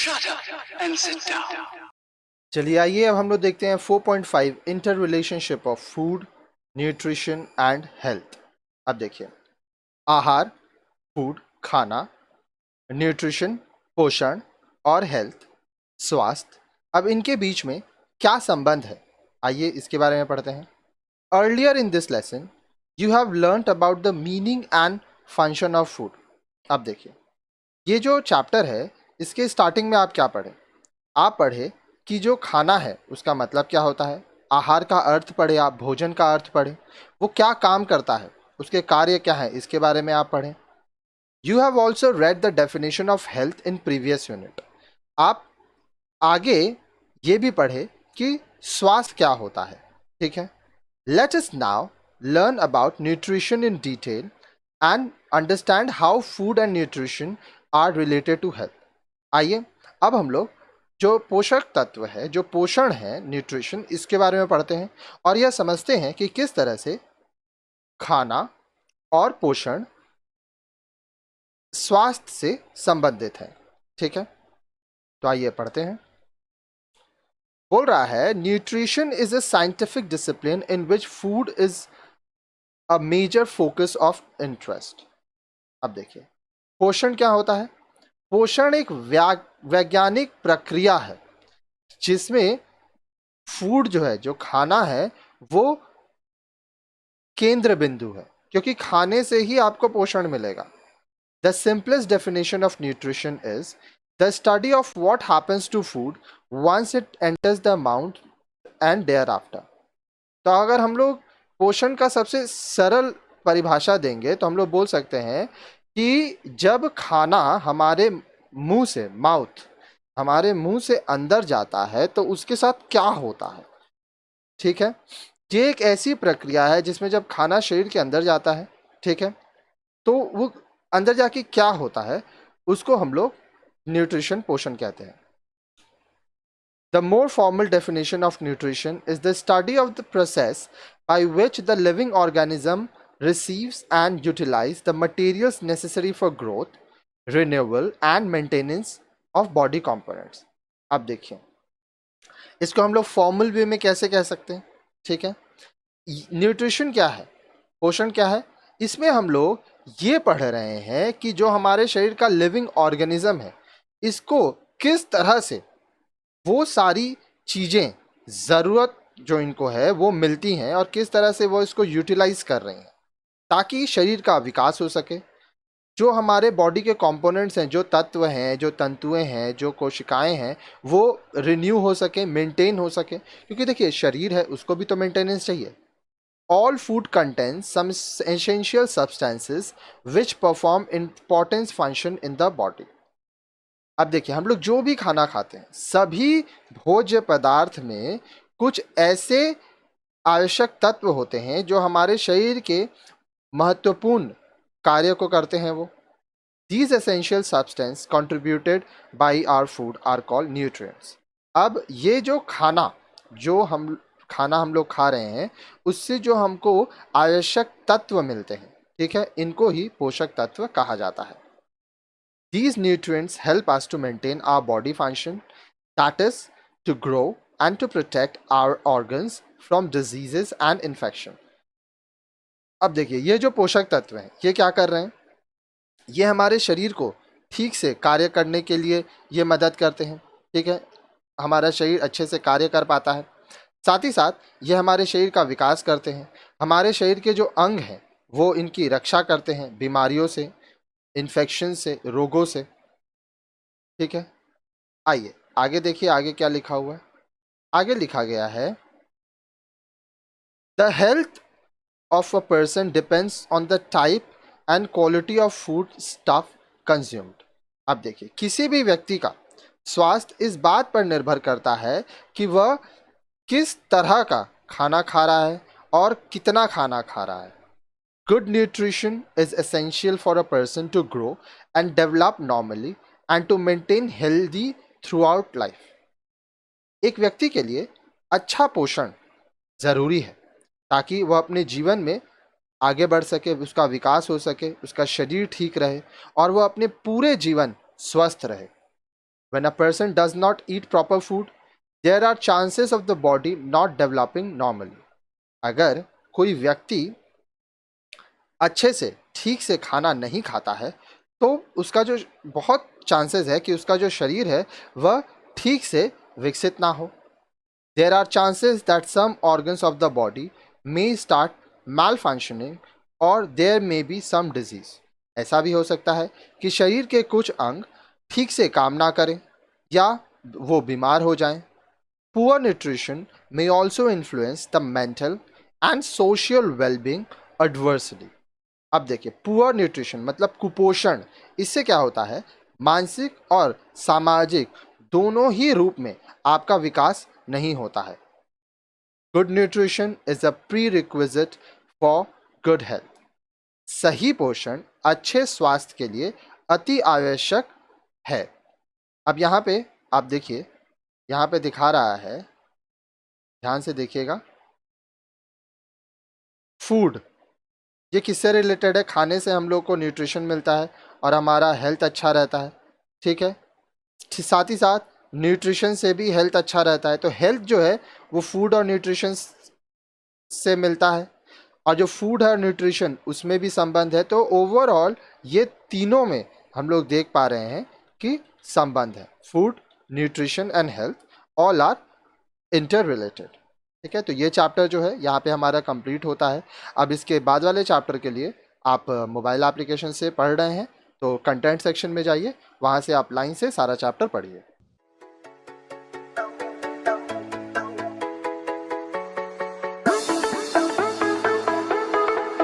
Shut up and sit down. चलिए आइए अब हम लोग देखते हैं 4.5 inter relationship of food, nutrition and health. अब देखिए, आहार, फूड खाना, न्यूट्रिशन पोषण और हेल्थ स्वास्थ्य, अब इनके बीच में क्या संबंध है, आइए इसके बारे में पढ़ते हैं। Earlier in this lesson you have learned about the meaning and function of food. अब देखिए, ये जो चैप्टर है इसके स्टार्टिंग में आप क्या पढ़े? आप पढ़े कि जो खाना है उसका मतलब क्या होता है, आहार का अर्थ पढ़े, आप भोजन का अर्थ पढ़े, वो क्या काम करता है, उसके कार्य क्या है, इसके बारे में आप पढ़ें। You have also read the definition of health in previous unit. आप आगे ये भी पढ़े कि स्वास्थ्य क्या होता है। ठीक है, let us now learn about nutrition in detail and understand how food and nutrition are related to health. आइए अब हम लोग जो पोषक तत्व है, जो पोषण है, न्यूट्रिशन, इसके बारे में पढ़ते हैं और यह समझते हैं कि किस तरह से खाना और पोषण स्वास्थ्य से संबंधित है। ठीक है, तो आइए पढ़ते हैं। बोल रहा है, nutrition is a scientific discipline in which food is a major focus of interest. अब देखिए, पोषण क्या होता है? पोषण एक वैज्ञानिक प्रक्रिया है जिसमें फूड जो है, जो खाना है, वो केंद्र बिंदु है, क्योंकि खाने से ही आपको पोषण मिलेगा। The simplest definition of nutrition is the study of what happens to food once it enters the mouth and thereafter. तो अगर हम लोग पोषण का सबसे सरल परिभाषा देंगे तो हम लोग बोल सकते हैं कि जब खाना हमारे मुंह से, माउथ, हमारे मुंह से अंदर जाता है तो उसके साथ क्या होता है। ठीक है, ये एक ऐसी प्रक्रिया है जिसमें जब खाना शरीर के अंदर जाता है, ठीक है, तो वो अंदर जाके क्या होता है उसको हम लोग न्यूट्रिशन, पोषण कहते हैं। The more formal definition of nutrition is the study of the process by which the living organism receives and utilizes the materials necessary for growth, renewal and maintenance of body components. अब देखिए, इसको हम लोग formal way में कैसे कह सकते हैं? ठीक है, न्यूट्रिशन क्या है, पोषण क्या है, इसमें हम लोग ये पढ़ रहे हैं कि जो हमारे शरीर का लिविंग ऑर्गेनिज्म है, इसको किस तरह से वो सारी चीज़ें, ज़रूरत जो इनको है वो मिलती हैं और किस तरह से वो इसको यूटिलाइज कर रहे हैं ताकि शरीर का विकास हो सके। जो हमारे बॉडी के कंपोनेंट्स हैं, जो तत्व हैं, जो तंतुएं हैं, जो कोशिकाएं हैं, वो रिन्यू हो सके, मेंटेन हो सके, क्योंकि देखिए शरीर है उसको भी तो मेंटेनेंस चाहिए। All food contains some essential substances which perform important function in the body. अब देखिए, हम लोग जो भी खाना खाते हैं, सभी भोज्य पदार्थ में कुछ ऐसे आवश्यक तत्व होते हैं जो हमारे शरीर के महत्वपूर्ण कार्य को करते हैं। वो These essential substances contributed by our food are called nutrients. अब ये जो खाना हम लोग खा रहे हैं, उससे जो हमको आवश्यक तत्व मिलते हैं, ठीक है, इनको ही पोषक तत्व कहा जाता है। These nutrients help us to maintain our body function, that is, to grow and to protect our organs from diseases and infection. अब देखिए, ये जो पोषक तत्व हैं, ये क्या कर रहे हैं? ये हमारे शरीर को ठीक से कार्य करने के लिए ये मदद करते हैं। ठीक है, हमारा शरीर अच्छे से कार्य कर पाता है। साथ ही साथ ये हमारे शरीर का विकास करते हैं। हमारे शरीर के जो अंग हैं वो इनकी रक्षा करते हैं बीमारियों से, इन्फेक्शन से, रोगों से। ठीक है, आइए आगे देखिए, आगे क्या लिखा हुआ है। आगे लिखा गया है, the health of a person depends on the type and quality of food stuff consumed. अब देखिए, किसी भी व्यक्ति का स्वास्थ्य इस बात पर निर्भर करता है कि वह किस तरह का खाना खा रहा है और कितना खाना खा रहा है। Good nutrition is essential for a person to grow and develop normally and to maintain healthy throughout life. एक व्यक्ति के लिए अच्छा पोषण जरूरी है ताकि वह अपने जीवन में आगे बढ़ सके, उसका विकास हो सके, उसका शरीर ठीक रहे और वह अपने पूरे जीवन स्वस्थ रहे। When a person does not eat proper food, there are chances of the body not developing normally. अगर कोई व्यक्ति अच्छे से ठीक से खाना नहीं खाता है तो उसका जो बहुत चांसेस है कि उसका जो शरीर है वह ठीक से विकसित ना हो. There are chances that some organs of the body may start malfunctioning or there may be some disease. ऐसा भी हो सकता है कि शरीर के कुछ अंग ठीक से काम ना करें या वो बीमार हो जाएं. Poor nutrition may also influence the mental and social well-being adversely. अब देखिए, पुअर न्यूट्रिशन मतलब कुपोषण, इससे क्या होता है, मानसिक और सामाजिक दोनों ही रूप में आपका विकास नहीं होता है. Good nutrition is a pre requisite for good health. सही पोषण अच्छे स्वास्थ्य के लिए अति आवश्यक है. अब यहाँ पे आप देखिए, यहाँ पे दिखा रहा है, ध्यान से देखिएगा. फूड ये किससे रिलेटेड है? खाने से हम लोग को न्यूट्रिशन मिलता है और हमारा हेल्थ अच्छा रहता है. ठीक है, साथ ही साथ न्यूट्रिशन से भी हेल्थ अच्छा रहता है. तो हेल्थ जो है वो फूड और न्यूट्रिशन से मिलता है और जो फूड है न्यूट्रिशन उसमें भी संबंध है. तो ओवरऑल ये तीनों में हम लोग देख पा रहे हैं कि संबंध है. Food, nutrition and health all are interrelated. ठीक है, तो ये चैप्टर जो है यहाँ पे हमारा कंप्लीट होता है. अब इसके बाद वाले चैप्टर के लिए आप मोबाइल एप्लीकेशन से पढ़ रहे हैं तो कंटेंट सेक्शन में जाइए, वहाँ से आप लाइन से सारा चैप्टर पढ़िए.